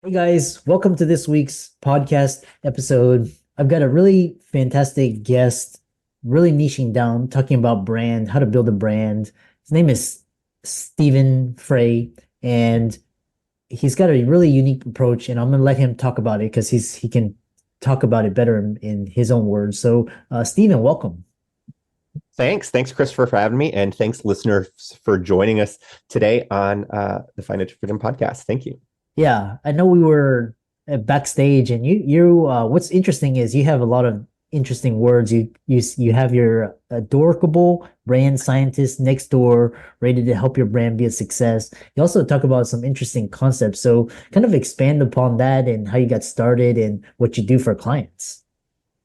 Hey guys, welcome to this week's podcast episode. I've got a really fantastic guest, really niching down, talking about brand, how to build a brand. His name is Stæven Frey, and he's got a really unique approach, and I'm gonna let him talk about it because he can talk about it better in his own words. So, Stæven, welcome. Thanks. Thanks, Christopher, for having me. And thanks, listeners, for joining us today on the Financial Freedom Podcast. Thank you. Yeah, I know we were backstage, and you. What's interesting is you have a lot of interesting words. You have your adorkable brand scientist next door, ready to help your brand be a success. You also talk about some interesting concepts. So, kind of expand upon that and how you got started and what you do for clients.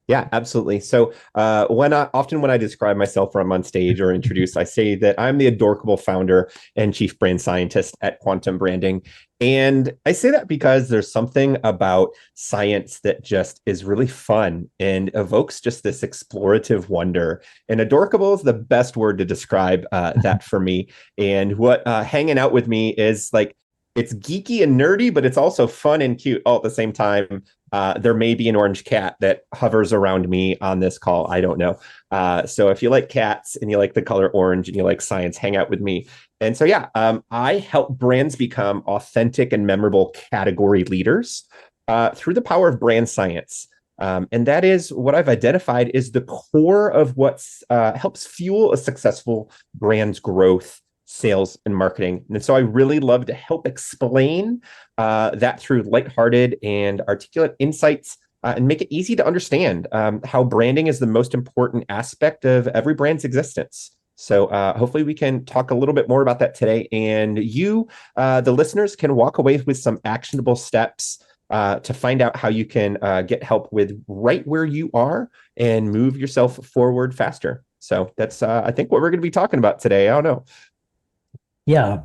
Yeah, absolutely. So when I describe myself when I'm on stage or introduce, I say that I'm the adorkable founder and chief brand scientist at Quantum Branding. And I say that because there's something about science that just is really fun and evokes just this explorative wonder. And adorkable is the best word to describe that for me. And what hanging out with me is like, it's geeky and nerdy, but it's also fun and cute all at the same time. There may be an orange cat that hovers around me on this call. I don't know. So if you like cats and you like the color orange and you like science, hang out with me. And so, yeah, I help brands become authentic and memorable category leaders through the power of brand science. And that is what I've identified is the core of what helps fuel a successful brand's growth, sales, and marketing. And so I really love to help explain that through lighthearted and articulate insights and make it easy to understand how branding is the most important aspect of every brand's existence. So hopefully we can talk a little bit more about that today. And you, the listeners, can walk away with some actionable steps to find out how you can get help with right where you are and move yourself forward faster. So that's, I think, what we're going to be talking about today. I don't know. Yeah.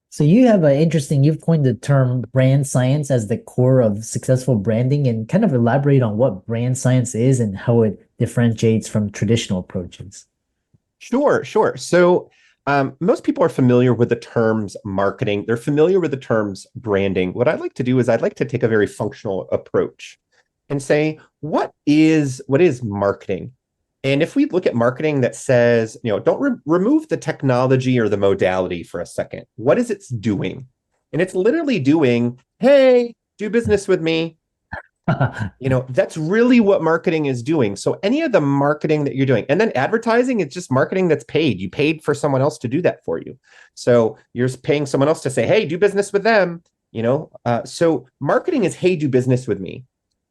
So you have an interesting, you've coined the term brand science as the core of successful branding and kind of elaborate on what brand science is and how it differentiates from traditional approaches. Sure, sure. So most people are familiar with the terms marketing. They're familiar with the terms branding. What I'd like to do is I'd like to take a very functional approach and say, what is marketing? And if we look at marketing that says, don't remove the technology or the modality for a second, what is it doing? And it's literally doing, hey, do business with me. That's really what marketing is doing. So any of the marketing that you're doing, and then advertising, it's just marketing that's paid. You paid for someone else to do that for you. So you're paying someone else to say, hey, do business with them. So marketing is, hey, do business with me.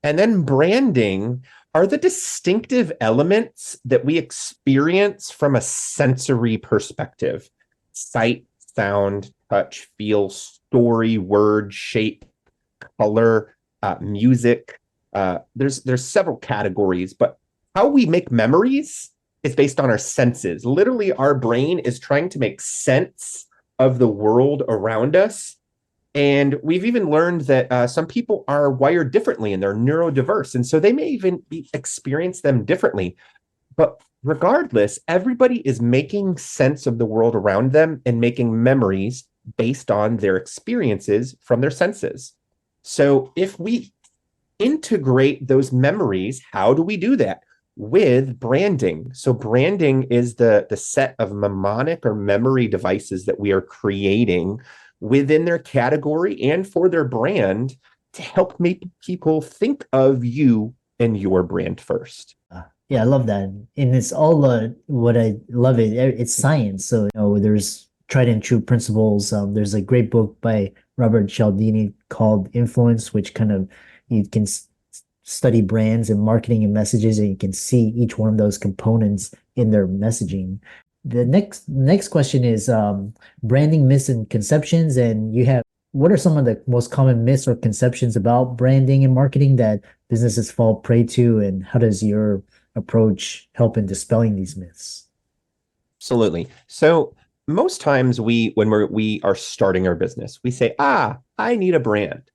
And then branding are the distinctive elements that we experience from a sensory perspective: sight, sound, touch, feel, story, word, shape, color, music. There's several categories, but how we make memories is based on our senses. Literally, our brain is trying to make sense of the world around us. And we've even learned that some people are wired differently and they're neurodiverse. And so they may even experience them differently. But regardless, everybody is making sense of the world around them and making memories based on their experiences from their senses. So if we integrate those memories, how do we do that? With branding. So branding is the set of mnemonic or memory devices that we are creating within their category and for their brand to help make people think of you and your brand first. Yeah, I love that. And it's all what I love it's science. So, there's tried and true principles. There's a great book by Robert Cialdini called Influence, which kind of you can study brands and marketing and messages, and you can see each one of those components in their messaging. The next question is branding myths and conceptions, and you have what are some of the most common myths or conceptions about branding and marketing that businesses fall prey to, and how does your approach help in dispelling these myths? Absolutely. So most times when we are starting our business, we say, I need a brand.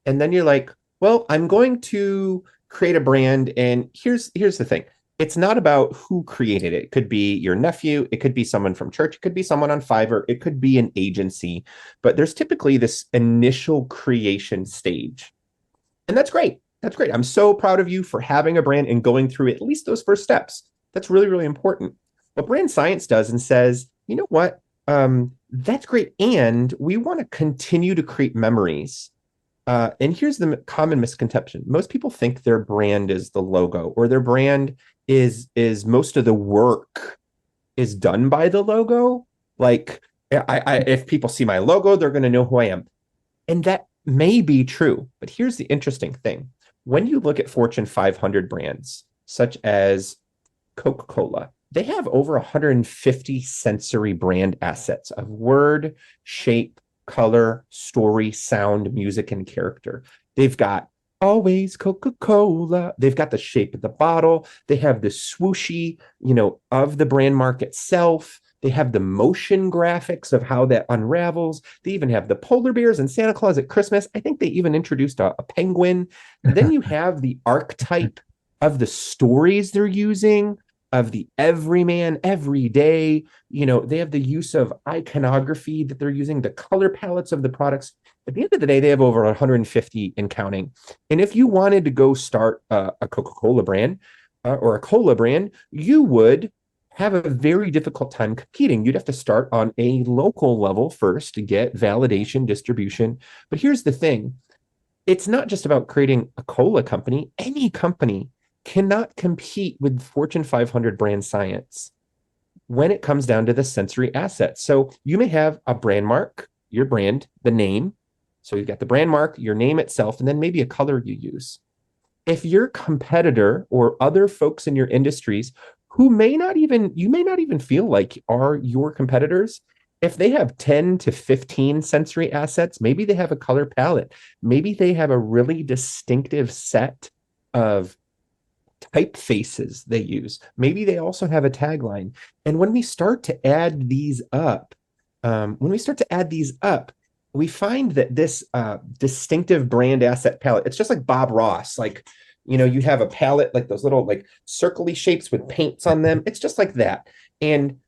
And then you're like, well, I'm going to create a brand. And here's the thing. It's not about who created it. It could be your nephew, it could be someone from church, it could be someone on Fiverr, it could be an agency, but there's typically this initial creation stage. And that's great. That's great. I'm so proud of you for having a brand and going through at least those first steps. That's really, really important. What BrandScience does and says, you know what? That's great. And we want to continue to create memories. And here's the common misconception. Most people think their brand is the logo, or their brand is most of the work is done by the logo. Like if people see my logo, they're going to know who I am. And that may be true, but here's the interesting thing. When you look at Fortune 500 brands, such as Coca-Cola, they have over 150 sensory brand assets of word, shape, color, story, sound, music, and character. They've got always Coca-Cola. They've got the shape of the bottle. They have the swooshy, of the brand mark itself. They have the motion graphics of how that unravels. They even have the polar bears and Santa Claus at Christmas. I think they even introduced a penguin. Then you have the archetype of the stories they're using, of the everyman, every day. They have the use of iconography that they're using, the color palettes of the products. At the end of the day, they have over 150 and counting. And if you wanted to go start a Coca-Cola brand or a cola brand, you would have a very difficult time competing. You'd have to start on a local level first to get validation, distribution. But here's the thing. It's not just about creating a cola company. Any company cannot compete with Fortune 500 BrandScience when it comes down to the sensory assets. So you may have a brand mark, your brand, the name. So you've got the brand mark, your name itself, and then maybe a color you use. If your competitor or other folks in your industries who you may not even feel like are your competitors, if they have 10 to 15 sensory assets, maybe they have a color palette, maybe they have a really distinctive set of typefaces they use. Maybe they also have a tagline. And when we start to add these up, we find that this distinctive brand asset palette, it's just like Bob Ross. Like, you have a palette, like those little like circly shapes with paints on them. It's just like that. And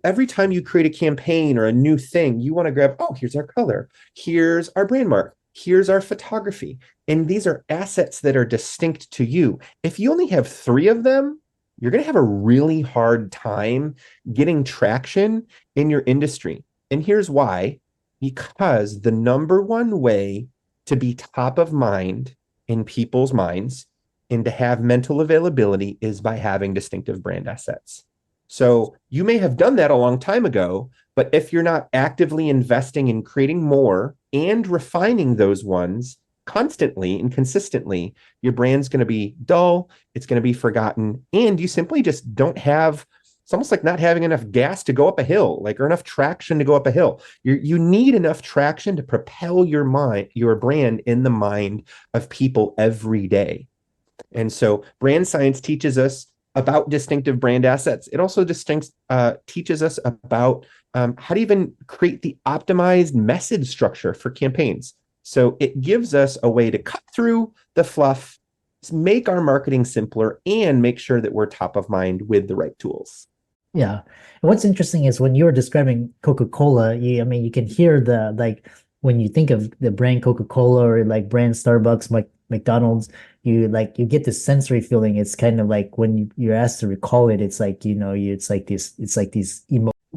every time you create a campaign or a new thing, you want to grab, here's our color, here's our brand mark, here's our photography. And these are assets that are distinct to you. If you only have 3 of them, you're going to have a really hard time getting traction in your industry. And here's why. Because the number one way to be top of mind in people's minds and to have mental availability is by having distinctive brand assets. So you may have done that a long time ago, but if you're not actively investing in creating more and refining those ones constantly and consistently, your brand's going to be dull, it's going to be forgotten, and you simply just don't have, it's almost like not having enough gas to go up a hill, or enough traction to go up a hill. You need enough traction to propel your brand in the mind of people every day. And so BrandScience teaches us about distinctive brand assets. It also teaches us about how to even create the optimized message structure for campaigns. So it gives us a way to cut through the fluff, make our marketing simpler, and make sure that we're top of mind with the right tools. Yeah. And what's interesting is when you were describing Coca-Cola, you can hear when you think of the brand Coca-Cola or like brand Starbucks, like McDonald's, you get this sensory feeling. It's kind of like when you're asked to recall it, it's like, it's like these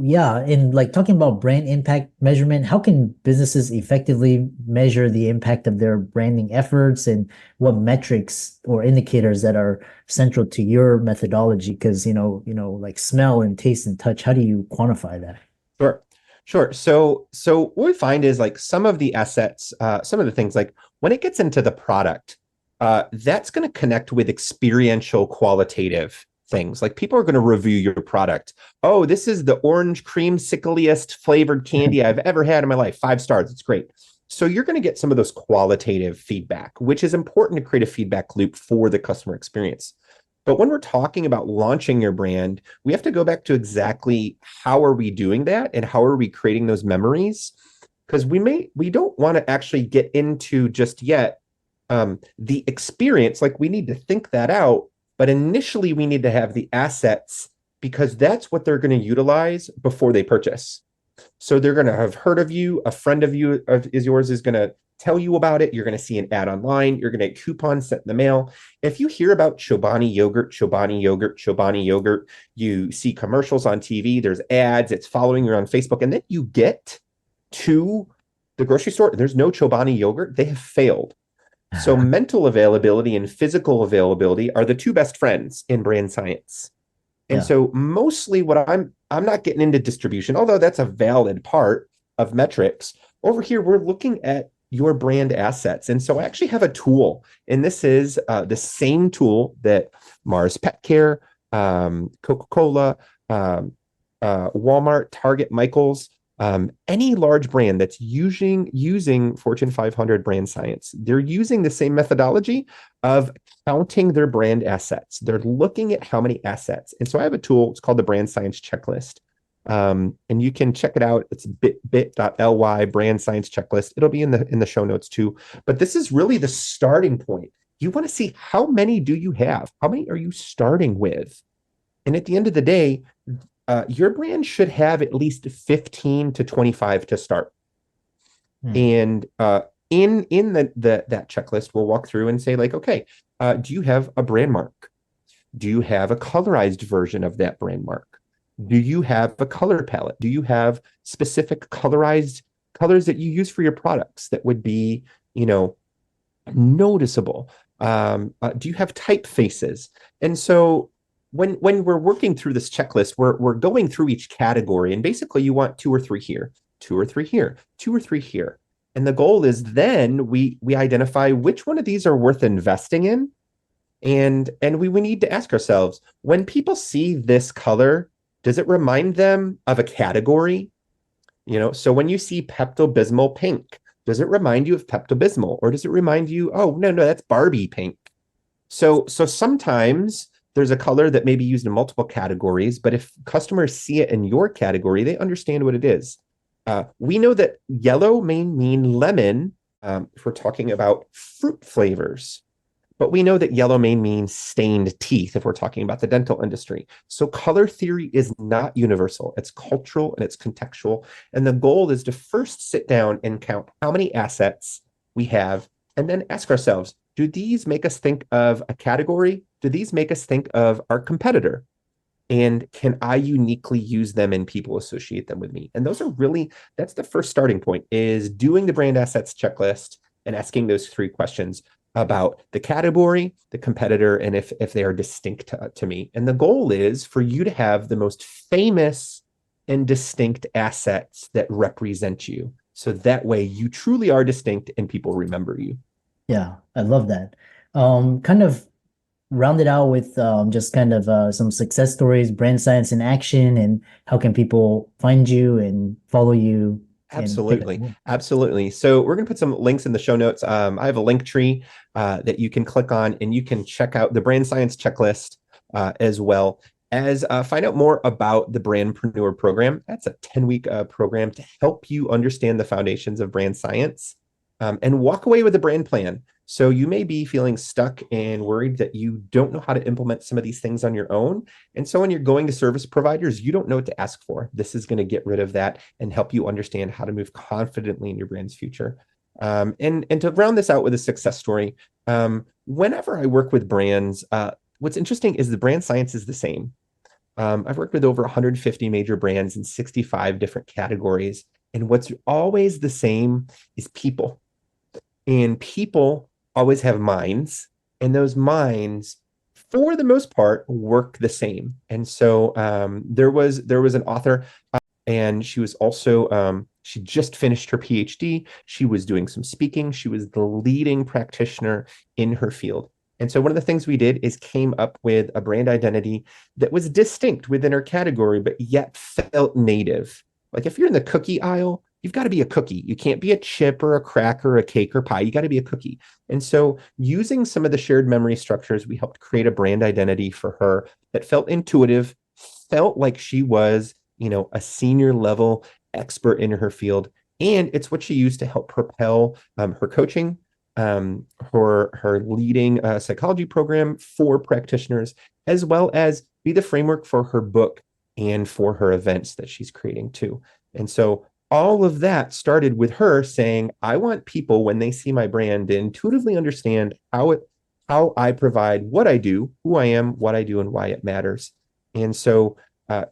yeah. And like talking about brand impact measurement, how can businesses effectively measure the impact of their branding efforts, and what metrics or indicators that are central to your methodology? Because, like smell and taste and touch, how do you quantify that? Sure. So what we find is like some of the assets, some of the things, like when it gets into the product, that's going to connect with experiential qualitative things. Like people are going to review your product. Oh, this is the orange creamsicleiest flavored candy I've ever had in my life. 5 stars. It's great. So you're going to get some of those qualitative feedback, which is important to create a feedback loop for the customer experience. But when we're talking about launching your brand, we have to go back to exactly how are we doing that and how are we creating those memories? Because we don't want to actually get into just yet the experience. Like we need to think that out. But initially, we need to have the assets because that's what they're going to utilize before they purchase. So they're going to have heard of you. A friend of you is yours is going to tell you about it. You're going to see an ad online. You're going to get coupons sent in the mail. If you hear about Chobani yogurt, Chobani yogurt, Chobani yogurt, you see commercials on TV, there's ads, it's following you on Facebook, and then you get to the grocery store and there's no Chobani yogurt, they have failed. So mental availability and physical availability are the two best friends in brand science. And Yeah. so mostly what I'm not getting into distribution, although that's a valid part of metrics. Over here, we're looking at your brand assets. And so I actually have a tool, and this is the same tool that Mars Pet Care, Coca-Cola, Walmart, Target, Michaels, any large brand that's using Fortune 500 brand science, they're using the same methodology of counting their brand assets. They're looking at how many assets. And so I have a tool, it's called the Brand Science Checklist. And you can check it out. It's bit.ly brand science checklist. It'll be in the show notes too. But this is really the starting point. You want to see how many do you have? How many are you starting with? And at the end of the day, your brand should have at least 15 to 25 to start. And in that checklist, we'll walk through and say like, okay, do you have a brand mark? Do you have a colorized version of that brand mark? Do you have a color palette? Do you have specific colorized colors that you use for your products that would be, noticeable? Do you have typefaces? And so when we're working through this checklist, we're going through each category, and basically you want 2 or 3 here, 2 or 3 here, 2 or 3 here. And the goal is then we identify which one of these are worth investing in. And we need to ask ourselves, when people see this color, does it remind them of a category? So when you see Pepto-Bismol pink, does it remind you of Pepto-Bismol? Or does it remind you, oh, no, that's Barbie pink? So sometimes there's a color that may be used in multiple categories, but if customers see it in your category, they understand what it is. We know that yellow may mean lemon if we're talking about fruit flavors. But we know that yellow may mean stained teeth if we're talking about the dental industry. So color theory is not universal. It's cultural and it's contextual. And the goal is to first sit down and count how many assets we have, and then ask ourselves, do these make us think of a category? Do these make us think of our competitor? And can I uniquely use them and people associate them with me? And that's the first starting point, is doing the brand assets checklist and asking those 3 questions about the category, the competitor, and if they are distinct to me. And the goal is for you to have the most famous and distinct assets that represent you. So that way you truly are distinct and people remember you. Yeah, I love that. Kind of round it out with just kind of some success stories, brand science in action, and how can people find you and follow you and pick up Absolutely. more. Absolutely. So we're going to put some links in the show notes. I have a link tree that you can click on, and you can check out the brand science checklist as well as find out more about the Brandpreneur program. That's a 10-week program to help you understand the foundations of brand science and walk away with a brand plan. So you may be feeling stuck and worried that you don't know how to implement some of these things on your own. And so when you're going to service providers, you don't know what to ask for. This is going to get rid of that and help you understand how to move confidently in your brand's future. And to round this out with a success story, whenever I work with brands, what's interesting is the brand science is the same. I've worked with over 150 major brands in 65 different categories. And what's always the same is people. And people always have minds, and those minds, for the most part, work the same. And so there was an author, and she was also she just finished her PhD. She was doing some speaking. She was the leading practitioner in her field. And so one of the things we did is came up with a brand identity that was distinct within her category, but yet felt native. Like if you're in the cookie aisle, you've got to be a cookie. You can't be a chip or a cracker, a cake or pie. You got to be a cookie. And so using some of the shared memory structures, we helped create a brand identity for her that felt intuitive, felt like she was, a senior level expert in her field. And it's what she used to help propel her coaching her leading a psychology program for practitioners, as well as be the framework for her book and for her events that she's creating too. And so all of that started with her saying, I want people, when they see my brand, to intuitively understand how I provide what I do, who I am, what I do, and why it matters. And so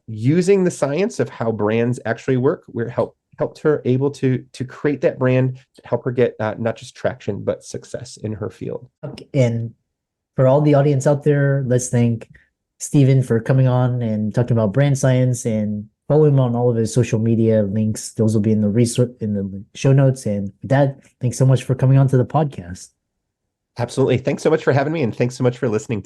using the science of how brands actually work, we're helped her able to create that brand, help her get not just traction, but success in her field. Okay. And for all the audience out there, let's thank Stæven for coming on and talking about brand science, and follow him on all of his social media links. Those will be in the show notes. And with that, thanks so much for coming on to the podcast. Absolutely. Thanks so much for having me, and thanks so much for listening today.